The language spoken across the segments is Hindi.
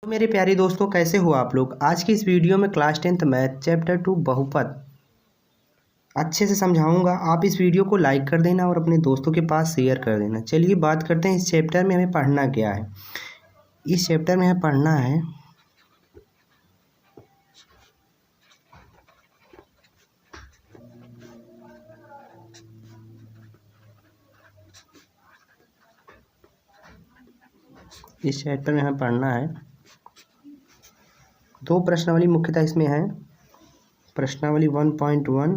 तो मेरे प्यारे दोस्तों, कैसे हो आप लोग। आज की इस वीडियो में क्लास 10th मैथ चैप्टर 2 बहुपद अच्छे से समझाऊंगा। आप इस वीडियो को लाइक कर देना और अपने दोस्तों के पास शेयर कर देना। चलिए बात करते हैं इस चैप्टर में हमें पढ़ना क्या है। इस चैप्टर में हमें पढ़ना है दो प्रश्नावली मुख्यतः इसमें है। प्रश्नावली 1.1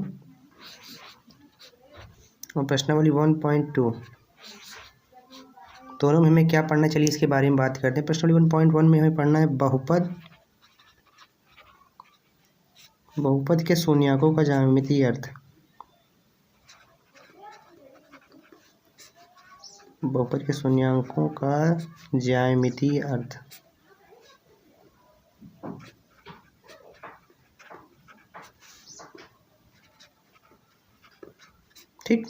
और प्रश्नावली 1.2 दोनों में हमें क्या पढ़ना है, चलिए इसके बारे में बात करते हैं। प्रश्नावली 1.1 में हमें पढ़ना है बहुपद के शून्यकों का ज्यामितीय अर्थ। बहुपद के शून्यकों का ज्यामितीय अर्थ। ठीक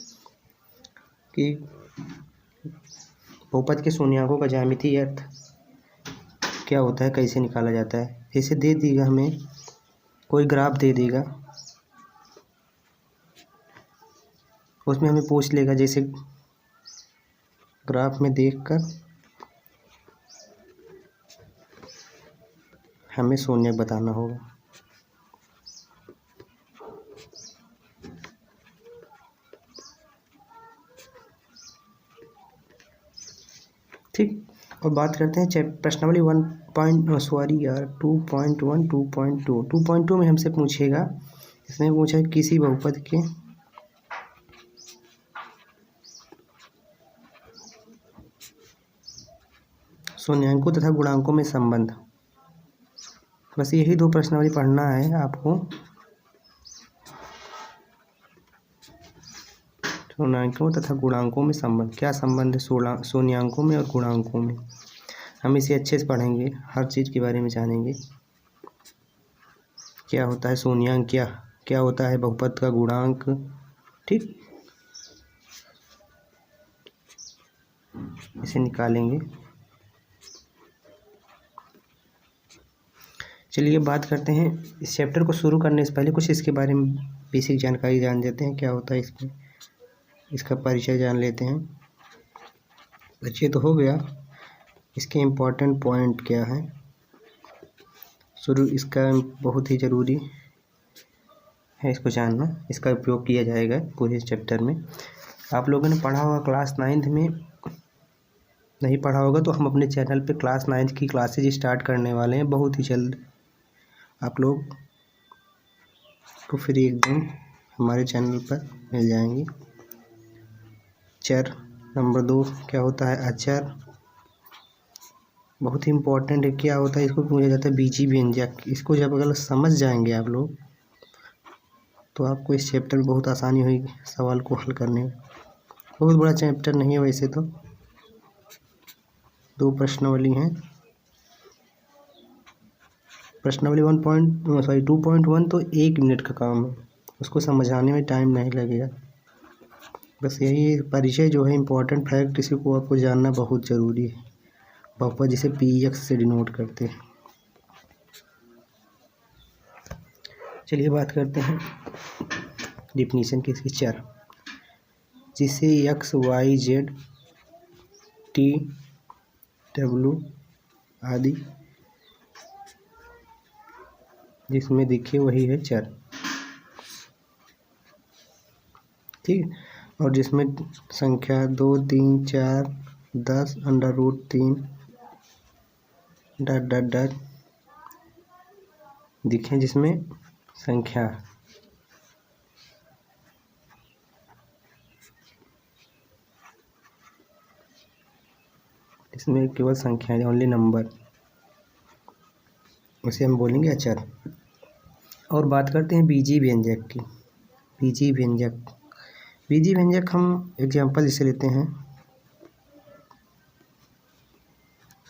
कि बहुपद के शून्यकों का ज्यामितीय अर्थ क्या होता है, कैसे निकाला जाता है। जैसे दे देगा, हमें कोई ग्राफ दे देगा, उसमें हमें पूछ लेगा, जैसे ग्राफ में देखकर हमें शून्य बताना होगा। ठीक, और बात करते हैं प्रश्नावली 2.2 में हमसे पूछेगा, इसमें पूछा किसी बहुपद के शून्यांकों तथा गुणांकों में संबंध। बस यही दो प्रश्नावली पढ़ना है आपको। शून्यांकों तथा गुणांकों में संबंध, क्या संबंध है शून्यांकों में और गुणांकों में, हम इसे अच्छे से पढ़ेंगे। हर चीज़ के बारे में जानेंगे, क्या होता है शून्यांक, क्या होता है बहुपद का गुणांक। ठीक, इसे निकालेंगे। चलिए बात करते हैं, इस चैप्टर को शुरू करने से पहले कुछ इसके बारे में बेसिक जानकारी जान लेते हैं। क्या होता है इसमें, इसका परिचय जान लेते हैं। परिचय तो हो गया, इसके इम्पोर्टेंट पॉइंट क्या है शुरू, इसका बहुत ही ज़रूरी है इसको जानना। इसका उपयोग किया जाएगा पूरे चैप्टर में। आप लोगों ने पढ़ा होगा क्लास 9th में, नहीं पढ़ा होगा तो हम अपने चैनल पे क्लास 9th की क्लासेज स्टार्ट करने वाले हैं बहुत ही जल्द। आप लोग को फिर एक दिन हमारे चैनल पर मिल जाएंगे। चर नंबर 2 क्या होता है, अचर, बहुत ही इम्पोर्टेंट है। क्या होता है, इसको पूछा जाता है बीजी व्यंजक। इसको जब अगर समझ जाएंगे आप लोग तो आपको इस चैप्टर में बहुत आसानी होगी सवाल को हल करने में। बहुत बड़ा चैप्टर नहीं है वैसे तो, दो प्रश्नावली हैं। प्रश्नावली 2.1 तो 1 मिनट का काम है, उसको समझाने में टाइम नहीं लगेगा। बस यही परिचय जो है इम्पोर्टेंट फैक्ट, इसी को आपको जानना बहुत ज़रूरी है। बहुपद जिसे PX से डिनोट करते हैं। चलिए बात करते हैं डिफिनीशन की इसकी। चर जिसे X Y Z T W आदि जिसमें दिखे वही है चर। ठीक, और जिसमें संख्या 2 3 4 10 √3 डॉट डॉट डॉट दिखे, जिसमें संख्या इसमें केवल संख्या है, ओनली नंबर, उसे हम बोलेंगे अचर। और बात करते हैं बीजी व्यंजक की। बीजी व्यंजक हम एग्जाम्पल इसे लेते हैं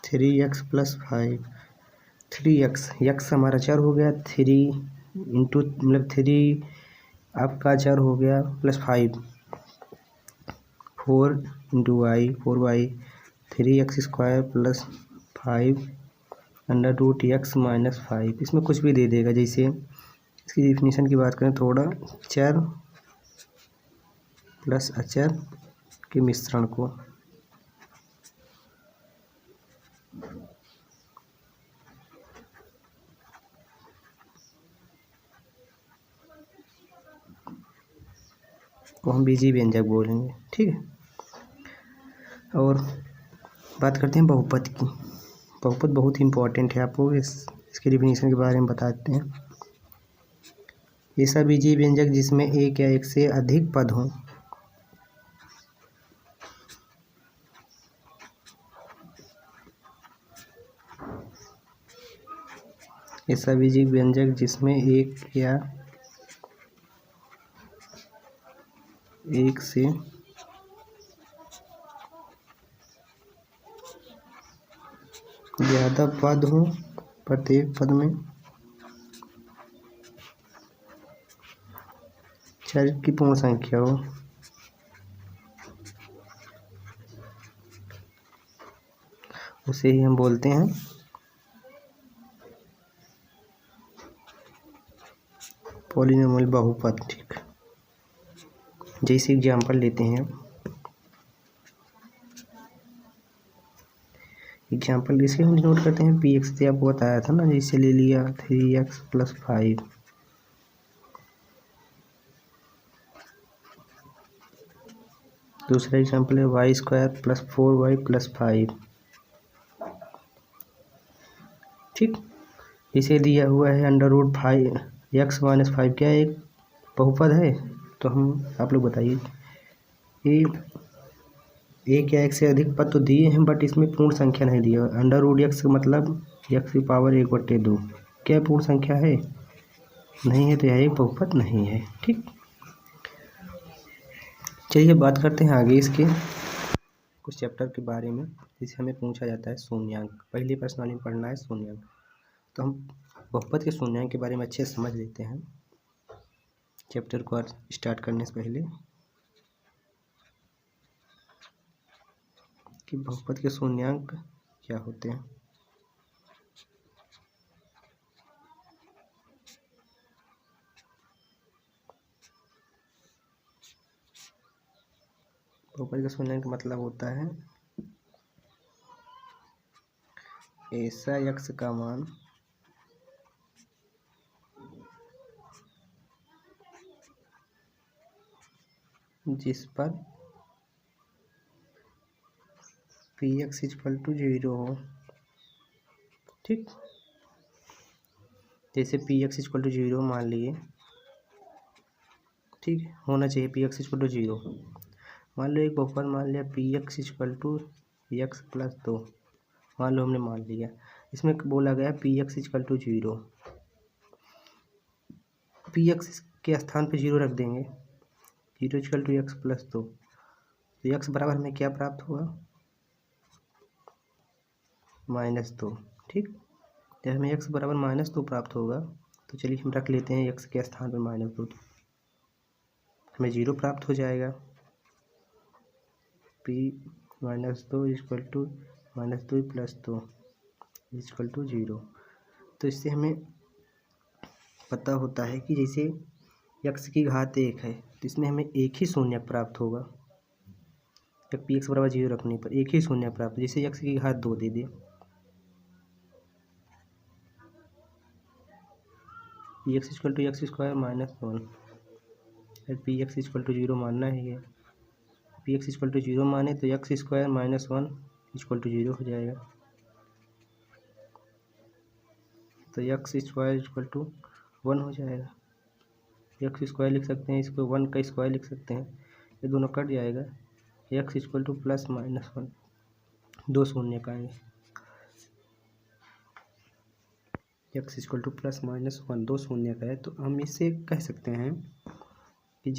3x + 5। 3x, यक्स हमारा चर हो गया, 3 इंटू मतलब 3 आपका चर हो गया, +5, 4 into y 4y, 3x² + 5 √x-5, इसमें कुछ भी दे देगा। जैसे इसकी डिफिनीशन की बात करें, थोड़ा चर प्लस अचर के मिश्रण को हम बीजीय व्यंजक बोलेंगे, ठीक है। और बात करते हैं बहुपद की। बहुपद बहुत ही इम्पोर्टेंट है, आपको इसके डिफिनीशन के बारे में बताते हैं। ऐसा बीजीय व्यंजक जिसमें एक या एक से अधिक पद हों। ऐसा बीजीय व्यंजक जिसमें एक या एक से ज़्यादा पद हो, प्रत्येक पद में चर की पूर्ण संख्या हो, उसे ही हम बोलते हैं पॉलिनोमियल बहुपद, ठीक। जैसे एग्जाम्पल लेते हैं, एग्जाम्पल इसे हम नोट करते हैं। पी एक्स से आपको बताया था ना, जैसे ले लिया 3x + 5। दूसरा एग्जाम्पल है y² + 4y + 5, ठीक। इसे दिया हुआ है √5x-5, क्या एक बहुपद है? तो हम आप लोग बताइए, ये एक या एक से अधिक पद तो दिए हैं, बट इसमें पूर्ण संख्या नहीं दिया। √x का मतलब x⁴ क्या पूर्ण संख्या है? नहीं है, तो यह एक बहुपद नहीं है, ठीक। चलिए बात करते हैं आगे इसके कुछ चैप्टर के बारे में, जिसे हमें पूछा जाता है शून्यांक। पहली प्रश्नावली में पढ़ना है शून्यांक। तो हम बहुपद के शून्यांक के बारे में अच्छे से समझ लेते हैं चैप्टर को स्टार्ट करने से पहले, कि बहुपद के शून्यांक क्या होते हैं। बहुपद का शून्यांक का मतलब होता है ऐसा x का मान जिस पर px = 0 हो, ठीक। जैसे px = 0 मान लिए, ठीक, होना चाहिए px = 0। मान लो एक बहुपद मान लिया px = x + 2, मान लो हमने मान लिया। इसमें बोला गया px = 0, px के स्थान पे 0 रख देंगे, 0 = x + 2, तो x बराबर हमें क्या प्राप्त हुआ? -2, ठीक। जब हमें x बराबर -2 प्राप्त होगा, तो चलिए हम रख लेते हैं x के स्थान पर -2, तो हमें 0 प्राप्त हो जाएगा। p - 2 = -2 + 2 = 0। तो इससे हमें पता होता है कि जैसे x की घात 1 है, तो इसमें हमें एक ही शून्य प्राप्त होगा। जब px बराबर 0 रखने पर एक ही शून्य प्राप्त, जैसे x की घात 2 दे दिए, px = x² - 1, px = 0 मानना ही है। px = 0 माने तो x² - 1 = 0 हो जाएगा। तो x² = 1 हो जाएगा। x² लिख सकते हैं, इसको 1 का स्क्वायर लिख सकते हैं, ये दोनों कट जाएगा। x = +-1, दो शून्य का है। x = +-1, दो शून्य का है। तो हम इसे कह सकते हैं कि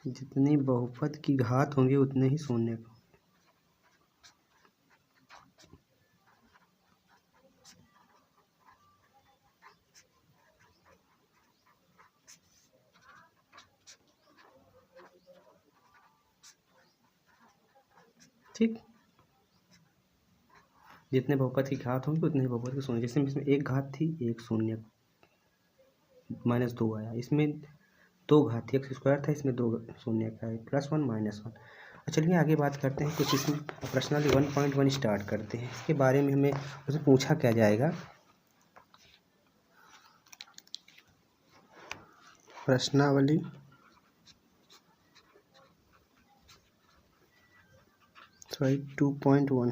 जितनी बहुपद की घात होंगे उतने ही शून्य। ठीक, जितने बहुपद की घात होंगे उतने बहुपद के शून्य। जैसे इसमें एक घात थी, एक शून्य -2 आया। इसमें 2 घात थी, x स्क्वायर था, इसमें 2 शून्य का है, +1 -1। चलिए आगे बात करते हैं कुछ इसमें प्रश्नावली 1.1 स्टार्ट करते हैं। इसके बारे में हमें उसमें पूछा क्या जाएगा। प्रश्नावली 2.1,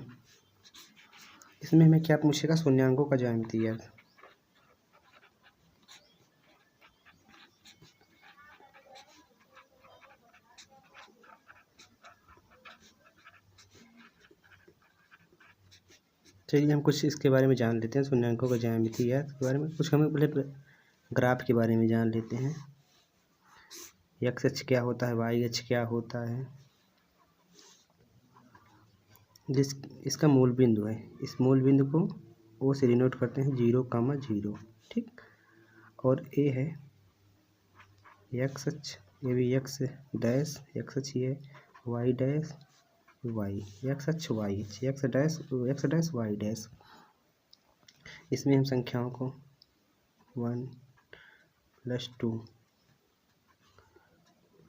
इसमें हमें क्या पूछेगा, शून्यांकों का ज्यामितीय। चलिए हम कुछ इसके बारे में जान लेते हैं, शून्यांकों का ज्यामितीय के बारे में। कुछ हमें पहले ग्राफ के बारे में जान लेते हैं। एक्स अक्ष क्या होता है, वाई अक्ष क्या होता है। इसका मूल बिंदु है, इस मूल बिंदु को ओ से डिनोट करते हैं 0,0, ठीक। और ए है एक्स अक्ष, ये भी एक्स डैश, एक्स अक्ष ये वाई डैश वाई, एक्स अक्ष वाई अक्ष, एक्स डैश वाई डैश। इसमें हम संख्याओं को 1 + 2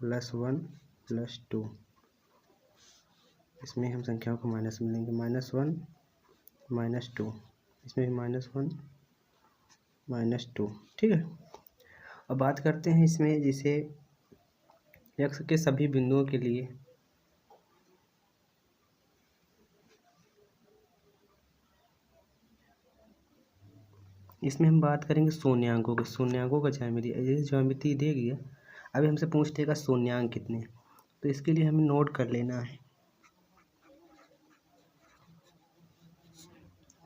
+1 + 2, इसमें हम संख्याओं को माइनस मिलेंगे, -1 -2, इसमें भी -1 -2, ठीक है। अब बात करते हैं इसमें जैसे एक्स के सभी बिंदुओं के लिए इसमें हम बात करेंगे शून्यांकों के, शून्यांकों का ज्यामिति दे दिया। अभी हमसे पूछ देगा शून्यांक कितने, तो इसके लिए हमें नोट कर लेना है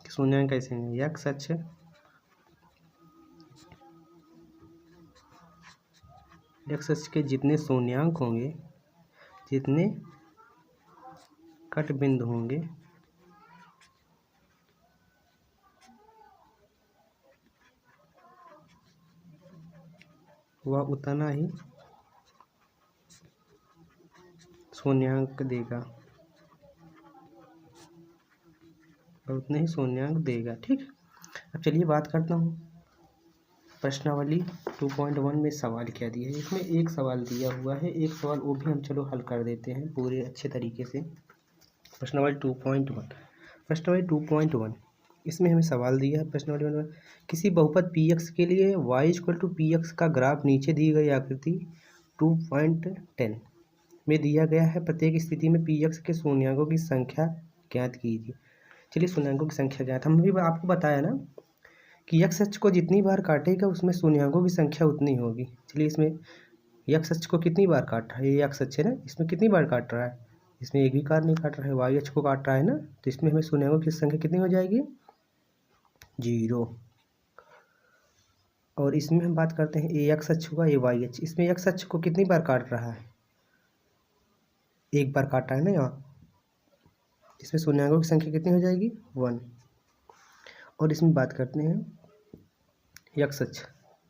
कि शून्यांक कैसे हैं। एक्स अक्ष के जितने शून्यांक होंगे, जितने कट बिंदु होंगे, वह उतना ही शून्यांक देगा, और उतने ही शून्यांक देगा, ठीक। अब चलिए बात करता हूँ प्रश्नावली 2.1 में सवाल क्या दिया है। इसमें एक सवाल दिया हुआ है, एक सवाल वो भी हम चलो हल कर देते हैं पूरे अच्छे तरीके से। प्रश्नावली 2.1 इसमें हमें सवाल दिया है। प्रश्नावली 1 किसी बहुपद px के लिए y = px का ग्राफ नीचे दी गई आकृति 2.10 में दिया गया है। प्रत्येक स्थिति में px के शून्यांकों की संख्या ज्ञात कीजिए। चलिए शून्यांकों की संख्या ज्ञात, हम भी आपको बताया ना कि x अक्ष को जितनी बार काटेगा उसमें शून्यांकों की संख्या उतनी होगी। चलिए इसमें x अक्ष को कितनी बार काट रहा है, ये x अक्ष है ना, इसमें कितनी बार काट रहा है, इसमें एक भी बार नहीं काट रहा है। y अक्ष को काट रहा है ना, तो इसमें हमें शून्यांकों की संख्या कितनी हो जाएगी, 0। और इसमें हम बात करते हैं ये x अक्ष होगा, ये y अक्ष, इसमें x अक्ष को कितनी बार काट रहा है, एक बार काटा है ना यहाँ, इसमें शून्यांकों की संख्या कितनी हो जाएगी, 1। और इसमें बात करते हैं x अक्ष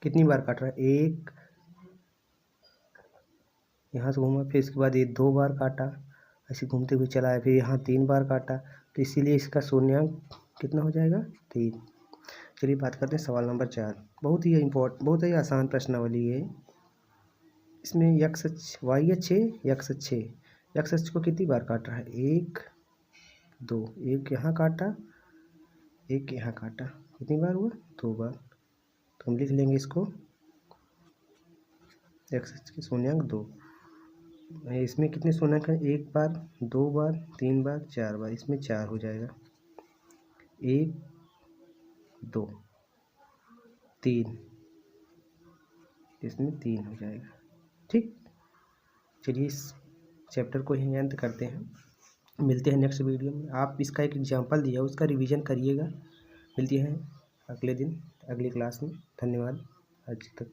कितनी बार काट रहा है, एक, यहाँ से घूमा, फिर इसके बाद ये 2 बार काटा, ऐसे घूमते हुए चला है, फिर यहाँ 3 बार काटा, तो इसीलिए इसका शून्यांक कितना हो जाएगा, 3। चलिए बात करते हैं सवाल नंबर 4। बहुत ही आसान प्रश्नावली है। इसमें x अक्ष y अक्ष है, x अक्ष है, x अक्ष को कितनी बार काट रहा है, 1 2, एक यहाँ काटा, एक यहाँ काटा, कितनी बार हुआ, 2 बार। तो हम लिख लेंगे इसको x अक्ष के शून्यांक 2। इसमें कितने शून्यांक हैं, 1 बार, 2 बार, 3 बार, 4 बार, इसमें 4 हो जाएगा, 1 2 3, इसमें 3 हो जाएगा, ठीक। चलिए इस चैप्टर को यहीं अंत करते हैं, मिलते हैं नेक्स्ट वीडियो में। आप इसका एक एग्जांपल दिया उसका रिवीजन करिएगा। मिलती हैं अगले दिन अगली क्लास में। धन्यवाद आज तक।